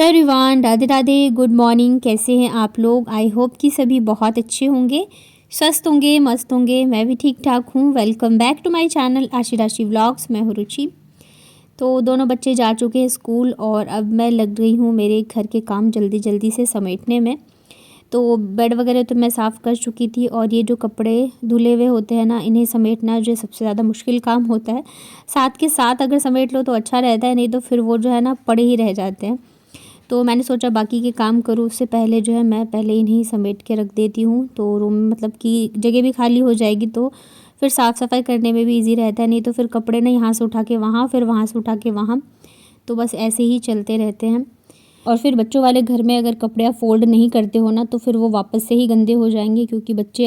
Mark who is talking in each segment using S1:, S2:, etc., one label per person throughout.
S1: Hello everyone, Radhe Radhe, good morning. कैसे हैं आप लोग? आई होप कि सभी बहुत अच्छे होंगे, स्वस्थ होंगे, मस्त होंगे। मैं भी ठीक ठाक हूँ। Welcome back to my channel Ashi Rashi vlogs. मैं हूँ रुचि। तो दोनों बच्चे जा चुके हैं स्कूल और अब मैं लग गई हूँ मेरे घर के काम जल्दी जल्दी से समेटने में। तो बेड वगैरह तो मैं साफ़ कर चुकी थी और ये जो कपड़े धुले हुए होते हैं ना, इन्हें समेटना जो सबसे ज़्यादा मुश्किल काम होता है। साथ के साथ अगर समेट लो तो अच्छा रहता है, नहीं तो फिर वो जो है ना पड़े ही रह जाते हैं। तो मैंने सोचा बाकी के काम करूँ उससे पहले जो है मैं पहले इन्हें समेट के रख देती हूँ। तो रूम मतलब कि जगह भी खाली हो जाएगी तो फिर साफ़ सफाई करने में भी इजी रहता है, नहीं तो फिर कपड़े ना यहाँ से उठा के वहाँ, फिर वहाँ से उठा के वहाँ, तो बस ऐसे ही चलते रहते हैं। और फिर बच्चों वाले घर में अगर कपड़े आप फोल्ड नहीं करते हो ना तो फिर वो वापस से ही गंदे हो जाएंगे, क्योंकि बच्चे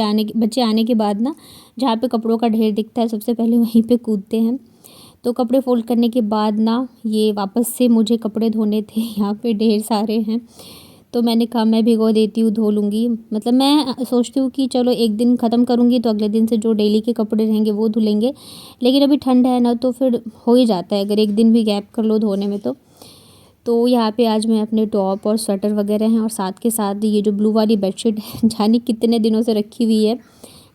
S1: आने के बाद ना जहाँ पे कपड़ों का ढेर दिखता है सबसे पहले वहीं पे कूदते हैं। तो कपड़े फोल्ड करने के बाद ना ये वापस से मुझे कपड़े धोने थे, यहाँ पे ढेर सारे हैं। तो मैंने कहा मैं भिगो देती हूँ, धो लूँगी। मतलब मैं सोचती हूँ कि चलो एक दिन ख़त्म करूँगी तो अगले दिन से जो डेली के कपड़े रहेंगे वो धुलेंगे। लेकिन अभी ठंड है ना तो फिर हो ही जाता है अगर एक दिन भी गैप कर लो धोने में। तो यहाँ पे आज मैं अपने टॉप और स्वेटर वगैरह हैं और साथ के साथ ये जो ब्लू वाली बेडशीट है जाने कितने दिनों से रखी हुई है।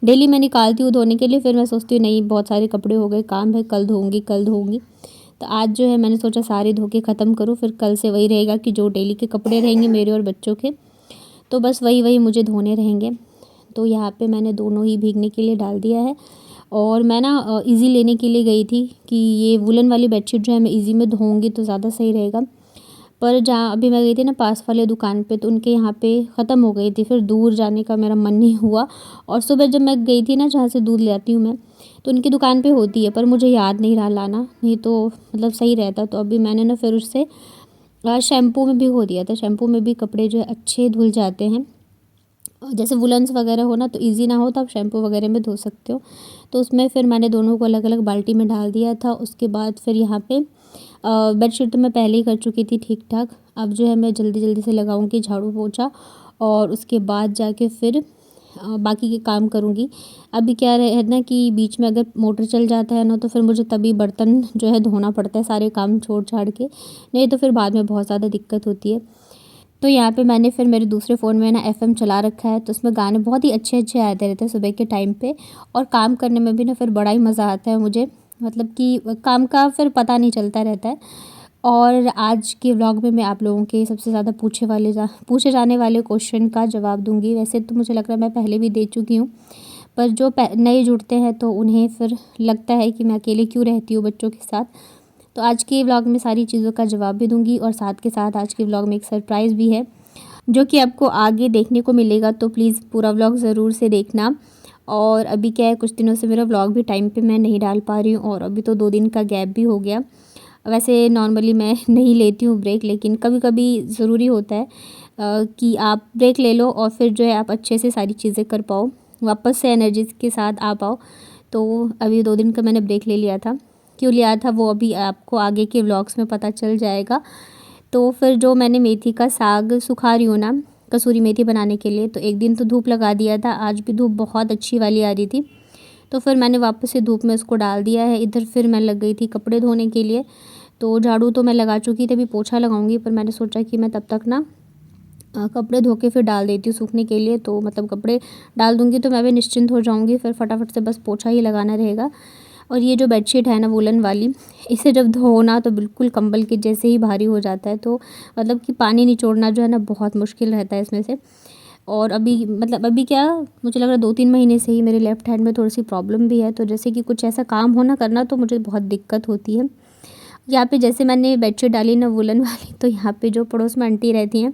S1: डेली मैं निकालती हूँ धोने के लिए, फिर मैं सोचती हूँ नहीं बहुत सारे कपड़े हो गए, काम है, कल धोऊंगी कल धोऊंगी। तो आज जो है मैंने सोचा सारे धो के ख़त्म करूँ, फिर कल से वही रहेगा कि जो डेली के कपड़े रहेंगे मेरे और बच्चों के, तो बस वही वही मुझे धोने रहेंगे। तो यहाँ पे मैंने दोनों ही भीगने के लिए डाल दिया है। और मैं ना ईज़ी लेने के लिए गई थी कि ये वुलन वाली बेडशीट जो है मैं ईज़ी में धोऊँगी तो ज़्यादा सही रहेगा। पर जहाँ अभी मैं गई थी ना पास वाले दुकान पे, तो उनके यहाँ पे ख़त्म हो गई थी, फिर दूर जाने का मेरा मन नहीं हुआ। और सुबह जब मैं गई थी ना जहाँ से दूध ले आती हूँ मैं, तो उनकी दुकान पे होती है पर मुझे याद नहीं रहा लाना, नहीं तो मतलब सही रहता। तो अभी मैंने ना फिर उससे शैम्पू में भिगो दिया था। शैम्पू में भी कपड़े जो है अच्छे धुल जाते हैं। जैसे वुलन्स वगैरह हो ना तो इजी ना हो तो आप शैम्पू वगैरह में धो सकते हो। तो उसमें फिर मैंने दोनों को अलग अलग बाल्टी में डाल दिया था। उसके बाद फिर यहाँ पे बेडशीट तो मैं पहले ही कर चुकी थी ठीक ठाक। अब जो है मैं जल्दी जल्दी से लगाऊंगी झाड़ू पोछा और उसके बाद जाके फिर बाकी के काम करूँगी। अभी क्या है ना कि बीच में अगर मोटर चल जाता है ना तो फिर मुझे तभी बर्तन जो है धोना पड़ता है, सारे काम छोड़ छाड़ के, नहीं तो फिर बाद में बहुत ज़्यादा दिक्कत होती है। तो यहाँ पे मैंने फिर मेरे दूसरे फ़ोन में ना एफ़एम चला रखा है, तो उसमें गाने बहुत ही अच्छे अच्छे आते रहते हैं सुबह के टाइम पे। और काम करने में भी ना फिर बड़ा ही मज़ा आता है मुझे, मतलब कि काम का फिर पता नहीं चलता रहता है। और आज के व्लॉग में मैं आप लोगों के सबसे ज़्यादा पूछे जाने वाले क्वेश्चन का जवाब दूंगी। वैसे तो मुझे लग रहा है मैं पहले भी दे चुकी हूँ, पर जो नए जुड़ते हैं तो उन्हें फिर लगता है कि मैं अकेले क्यों रहती हूँ बच्चों के साथ। तो आज के व्लॉग में सारी चीज़ों का जवाब भी दूंगी और साथ के साथ आज के व्लॉग में एक सरप्राइज़ भी है जो कि आपको आगे देखने को मिलेगा। तो प्लीज़ पूरा व्लॉग ज़रूर से देखना। और अभी क्या है, कुछ दिनों से मेरा व्लॉग भी टाइम पे मैं नहीं डाल पा रही हूँ और अभी तो 2 दिन का गैप भी हो गया। वैसे नॉर्मली मैं नहीं लेती हूँ ब्रेक, लेकिन कभी कभी ज़रूरी होता है कि आप ब्रेक ले लो और फिर जो है आप अच्छे से सारी चीज़ें कर पाओ, वापस से एनर्जी के साथ आ पाओ। तो अभी 2 दिन का मैंने ब्रेक ले लिया था। क्यों लिया था वो अभी आपको आगे के व्लॉग्स में पता चल जाएगा। तो फिर जो मैंने मेथी का साग सुखा रही हूँ ना कसूरी मेथी बनाने के लिए, तो एक दिन तो धूप लगा दिया था, आज भी धूप बहुत अच्छी वाली आ रही थी, तो फिर मैंने वापस से धूप में उसको डाल दिया है। इधर फिर मैं लग गई थी कपड़े धोने के लिए। तो झाड़ू तो मैं लगा चुकी थी, अभी पोछा लगाऊंगी, पर मैंने सोचा कि मैं तब तक ना कपड़े धो के फिर डाल देती हूँ सूखने के लिए। तो मतलब कपड़े डाल दूँगी तो मैं भी निश्चिंत हो जाऊँगी, फिर फटाफट से बस पोछा ही लगाना रहेगा। और ये जो बेडशीट है ना वुलन वाली, इसे जब धो ना तो बिल्कुल कंबल के जैसे ही भारी हो जाता है। तो मतलब कि पानी निचोड़ना जो है ना बहुत मुश्किल रहता है इसमें से। और अभी क्या, मुझे लग रहा है 2-3 महीने से ही मेरे लेफ़्ट हैंड में थोड़ी सी प्रॉब्लम भी है। तो जैसे कि कुछ ऐसा काम हो ना करना तो मुझे बहुत दिक्कत होती है। यहाँ पे जैसे मैंने बेडशीट डाली ना वुलन वाली, तो यहाँ पे जो पड़ोस में आंटी रहती हैं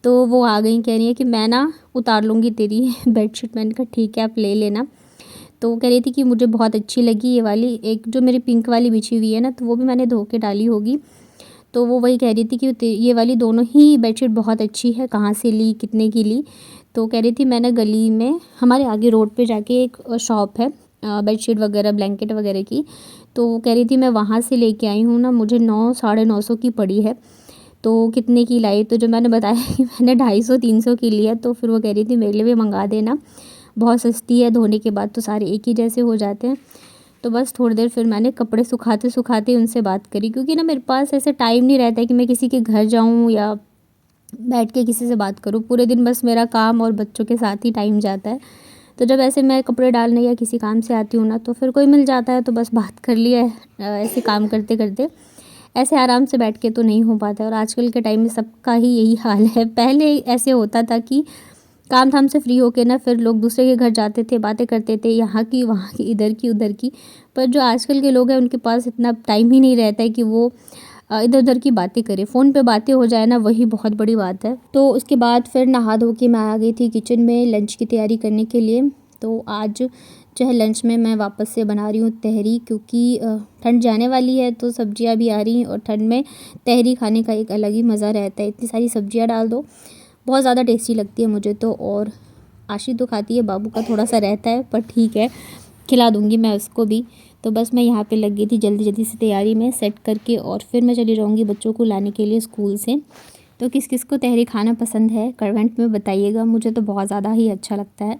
S1: तो वो आ गई, कह रही है कि मैं ना उतार लूँगी तेरी बेडशीट। मैंने कहा ठीक है आप ले लेना। तो कह रही थी कि मुझे बहुत अच्छी लगी ये वाली, एक जो मेरी पिंक वाली बिछी हुई है ना तो वो भी मैंने धो के डाली होगी। तो वो वही कह रही थी कि ये वाली दोनों ही बेडशीट बहुत अच्छी है, कहाँ से ली, कितने की ली। तो कह रही थी मैंने गली में हमारे आगे रोड पे जाके एक शॉप है बेडशीट वगैरह ब्लैंकेट वगैरह की, तो वो कह रही थी मैं वहाँ से लेके आई हूँ ना, मुझे 900-950 की पड़ी है। तो कितने की लाई, तो जो मैंने बताया कि मैंने 250-300 की लिया, तो फिर वो कह रही थी मेरे लिए भी मंगा देना, बहुत सस्ती है, धोने के बाद तो सारे एक ही जैसे हो जाते हैं। तो बस थोड़ी देर फिर मैंने कपड़े सुखाते सुखाते उनसे बात करी, क्योंकि ना मेरे पास ऐसे टाइम नहीं रहता है कि मैं किसी के घर जाऊँ या बैठ के किसी से बात करूँ। पूरे दिन बस मेरा काम और बच्चों के साथ ही टाइम जाता है। तो जब ऐसे मैं कपड़े डालने या किसी काम से आती हूँ ना, तो फिर कोई मिल जाता है तो बस बात कर लिया ऐसे काम करते करते। ऐसे आराम से बैठ के तो नहीं हो पाता है, और आजकल के टाइम में सबका ही यही हाल है। पहले ऐसे होता था कि काम धाम से फ्री होके ना फिर लोग दूसरे के घर जाते थे, बातें करते थे, यहाँ की वहाँ की, इधर की उधर की। पर जो आजकल के लोग हैं उनके पास इतना टाइम ही नहीं रहता है कि वो इधर उधर की बातें करें। फ़ोन पे बातें हो जाए ना, वही बहुत बड़ी बात है। तो उसके बाद फिर नहा धो के मैं आ गई थी किचन में लंच की तैयारी करने के लिए। तो आज जो है लंच में मैं वापस से बना रही हूँ तहरी, क्योंकि ठंड जाने वाली है तो सब्जियाँ भी आ रही हैं, और ठंड में तहरी खाने का एक अलग ही मज़ा रहता है। इतनी सारी सब्जियाँ डाल दो, बहुत ज़्यादा टेस्टी लगती है मुझे तो। और आशी तो खाती है, बाबू का थोड़ा सा रहता है, पर ठीक है, खिला दूँगी मैं उसको भी। तो बस मैं यहाँ पे लग गई थी जल्दी जल्दी से तैयारी में सेट करके, और फिर मैं चली जाऊँगी बच्चों को लाने के लिए स्कूल से। तो किस किस को तहरी खाना पसंद है कमेंट में बताइएगा, मुझे तो बहुत ज़्यादा ही अच्छा लगता है।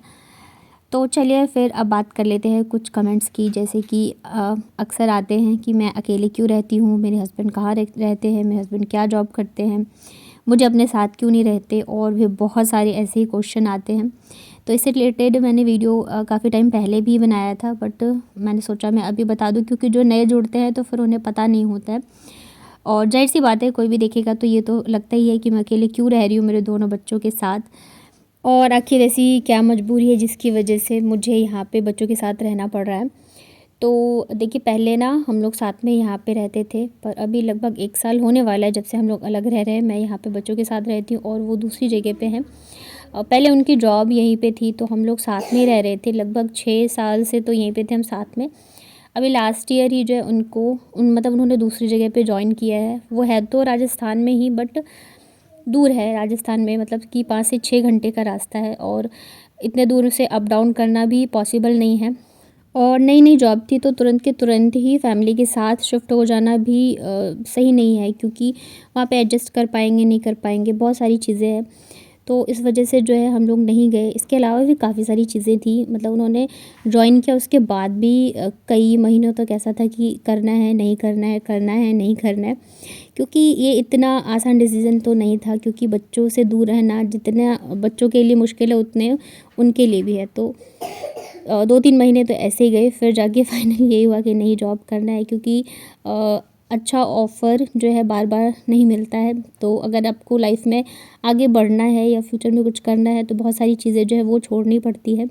S1: तो चलिए फिर अब बात कर लेते हैं कुछ कमेंट्स की, जैसे कि अक्सर आते हैं कि मैं अकेले क्यों रहती हूँ, मेरे हस्बैंड कहाँ रहते हैं, मेरे हस्बैंड क्या जॉब करते हैं, मुझे अपने साथ क्यों नहीं रहते, और भी बहुत सारे ऐसे ही क्वेश्चन आते हैं। तो इससे रिलेटेड मैंने वीडियो काफ़ी टाइम पहले भी बनाया था, बट मैंने सोचा मैं अभी बता दूं, क्योंकि जो नए जुड़ते हैं तो फिर उन्हें पता नहीं होता है। और जाहिर सी बात है, कोई भी देखेगा तो ये तो लगता ही है कि मैं अकेले क्यों रह रही हूँ मेरे दोनों बच्चों के साथ, और आखिर ऐसी क्या मजबूरी है जिसकी वजह से मुझे यहाँ पे बच्चों के साथ रहना पड़ रहा है। तो देखिए, पहले ना हम लोग साथ में यहाँ पे रहते थे, पर अभी लगभग 1 साल होने वाला है जब से हम लोग अलग रह रहे हैं। मैं यहाँ पे बच्चों के साथ रहती हूँ और वो दूसरी जगह पे हैं। पहले उनकी जॉब यहीं पे थी, तो हम लोग साथ में रह रहे थे लगभग 6 साल से, तो यहीं पे थे हम साथ में। अभी लास्ट ईयर ही जो है मतलब उन्होंने दूसरी जगह पे जॉइन किया है। वो है तो राजस्थान में ही, बट दूर है राजस्थान में, मतलब कि 5 से 6 घंटे का रास्ता है, और इतने दूर से अप डाउन करना भी पॉसिबल नहीं है। और नई नई जॉब थी, तो तुरंत के तुरंत ही फैमिली के साथ शिफ्ट हो जाना भी सही नहीं है, क्योंकि वहाँ पे एडजस्ट कर पाएंगे नहीं कर पाएंगे, बहुत सारी चीज़ें हैं। तो इस वजह से जो है हम लोग नहीं गए। इसके अलावा भी काफ़ी सारी चीज़ें थी, मतलब उन्होंने जॉइन किया उसके बाद भी कई महीनों तक ऐसा था कि करना है नहीं करना है, करना है नहीं करना है, क्योंकि ये इतना आसान डिसीज़न तो नहीं था, क्योंकि बच्चों से दूर रहना जितना बच्चों के लिए मुश्किल है उतने उनके लिए भी है। तो 2-3 महीने तो ऐसे ही गए, फिर जाके फाइनली यही हुआ कि नहीं, जॉब करना है, क्योंकि अच्छा ऑफ़र जो है बार बार नहीं मिलता है। तो अगर आपको लाइफ में आगे बढ़ना है या फ्यूचर में कुछ करना है, तो बहुत सारी चीज़ें जो है वो छोड़नी पड़ती है।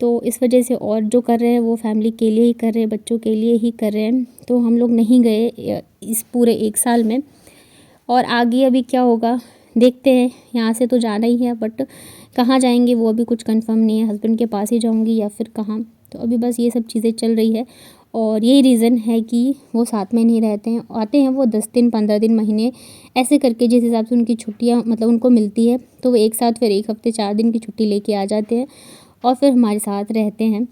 S1: तो इस वजह से, और जो कर रहे हैं वो फैमिली के लिए ही कर रहे हैं, बच्चों के लिए ही कर रहे हैं। तो हम लोग नहीं गए इस पूरे 1 साल में, और आगे अभी क्या होगा देखते हैं। यहाँ से तो जाना ही है, बट कहाँ जाएंगे वो अभी कुछ कंफर्म नहीं है। हस्बैंड के पास ही जाऊँगी या फिर कहाँ, तो अभी बस ये सब चीज़ें चल रही है, और यही रीज़न है कि वो साथ में नहीं रहते हैं। आते हैं वो 10 दिन 15 दिन महीने ऐसे करके, जिस हिसाब से उनकी छुट्टियाँ मतलब उनको मिलती है, तो वो एक साथ फिर 1 हफ्ते 4 दिन की छुट्टी लेके आ जाते हैं और फिर हमारे साथ रहते हैं।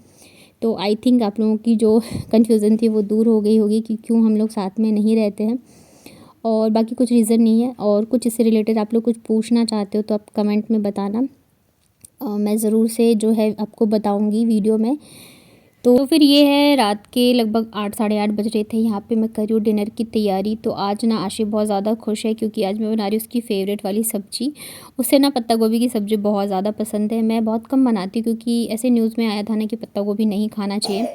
S1: तो आई थिंक आप लोगों की जो कन्फ्यूज़न थी वो दूर हो गई होगी कि क्यों हम लोग साथ में नहीं रहते हैं, और बाकी कुछ रीज़न नहीं है। और कुछ इससे रिलेटेड आप लोग कुछ पूछना चाहते हो तो आप कमेंट में बताना, मैं ज़रूर से जो है आपको बताऊंगी वीडियो में। तो फिर ये है, रात के लगभग 8 साढ़े 8 बज रहे थे। यहाँ पे मैं कर रही हूँ डिनर की तैयारी। तो आज ना आशी बहुत ज़्यादा खुश है, क्योंकि आज मैं बना रही हूँ उसकी फेवरेट वाली सब्ज़ी। उसे ना पत्ता गोभी की सब्ज़ी बहुत ज़्यादा पसंद है। मैं बहुत कम बनाती हूँ, क्योंकि ऐसे न्यूज़ में आया था ना कि पत्ता गोभी नहीं खाना चाहिए,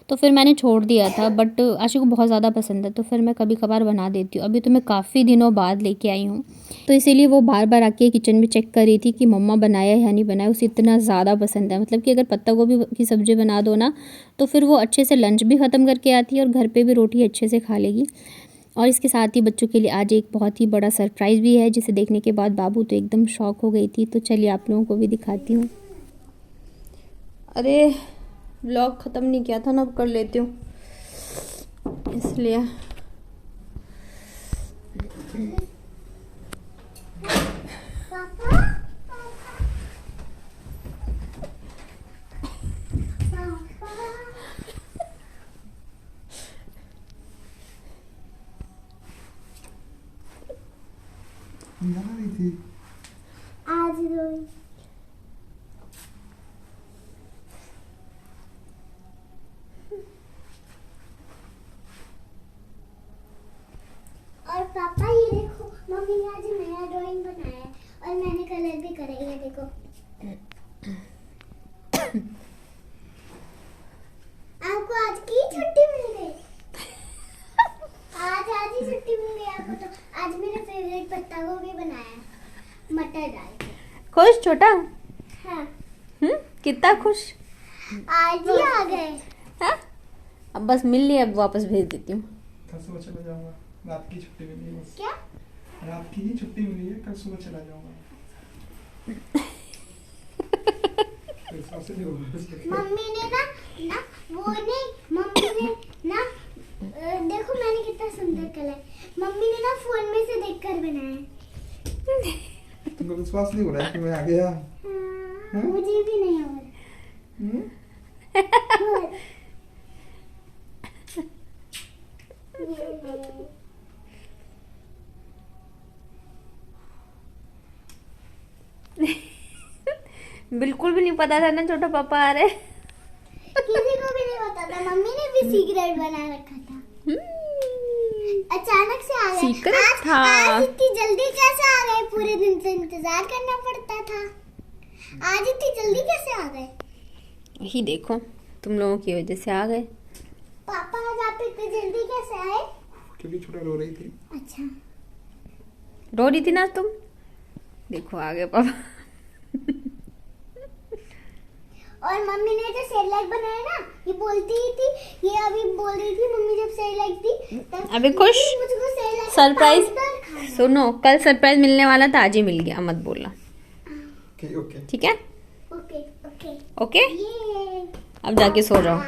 S1: तो फिर मैंने छोड़ दिया था। बट आशी को बहुत ज़्यादा पसंद है, तो फिर मैं कभी कभार बना देती हूँ। अभी तो मैं काफ़ी दिनों बाद लेके आई हूँ, तो इसीलिए वो बार बार आके किचन में चेक कर रही थी कि मम्मा बनाया है या नहीं बनाया। उसे इतना ज़्यादा पसंद है, मतलब कि अगर पत्ता गोभी की सब्ज़ी बना दो ना, तो फिर वो अच्छे से लंच भी ख़त्म करके आती है और घर पे भी रोटी अच्छे से खा लेगी। और इसके साथ ही बच्चों के लिए आज एक बहुत ही बड़ा सरप्राइज़ भी है, जिसे देखने के बाद बाबू तो एकदम शॉक हो गई थी। तो चलिए आप लोगों को भी दिखाती हूँ। अरे, व्लॉग ख़त्म नहीं किया था ना, अब कर लेती हूँ इसलिए। आज
S2: करेंगे देखो। आपको आज की छुट्टी मिल गई। आज ही छुट्टी मिल गई आपको। तो आज मेरा फेवरेट पत्ता गोभी बनाया है मटर डाल के।
S1: खुश छोटा?
S2: हाँ।
S1: कितना खुश?
S2: आज ही आ गए।
S1: हाँ? अब बस मिल लिया, अब वापस भेज देती हूँ।
S3: कल सुबह चला जाऊंगा, रात की छुट्टी मिली है बस।
S2: क्या?
S3: रात की ही छुट्टी मिली है, कल सुबह चला जाऊंगा।
S2: मम्मी ने ना वो नहीं, मम्मी ने ना देखो मैंने कितना सुंदर कलर, मम्मी ने ना फोन में से देखकर बनाया।
S3: तुमको विश्वास नहीं हो रहा है कि मैं आ गया?
S2: हाँ, मुझे भी नहीं हो रहा।
S1: बिल्कुल भी नहीं पता था ना छोटा पापा आ रहे।
S2: किसी को भी नहीं पता था, मम्मी ने भी सीक्रेट बना रखा था। अचानक से आ गए।
S1: सीक्रेट था।
S2: आज इतनी जल्दी कैसे आ गए? पूरे दिन से इंतजार करना पड़ता था। आज इतनी जल्दी कैसे आ गए?
S1: वही देखो, तुम लोगों की वजह से आ गए।
S2: पापा आज आप इतनी जल्दी कैसे आए?
S3: क्योंकि छोटा रो रही थी।
S2: अच्छा।
S1: रो रही थी ना तुम? देखो आ गए पापा।
S2: और मम्मी ने जो सेरेलैक बनाया ना, ये बोलती ही थी, ये अभी बोल रही थी मम्मी जब सेरेलैक दी तब
S1: अभी खुश?
S2: मुझको सेरेलैक
S1: सरप्राइज
S2: खाना।
S1: सुनो, कल सरप्राइज मिलने वाला था, आज ही मिल गया, मत बोलना।
S3: ओके ओके
S1: ठीक है?
S2: ओके ओके
S1: ओके,
S2: ये
S1: अब जाके सो जाओ।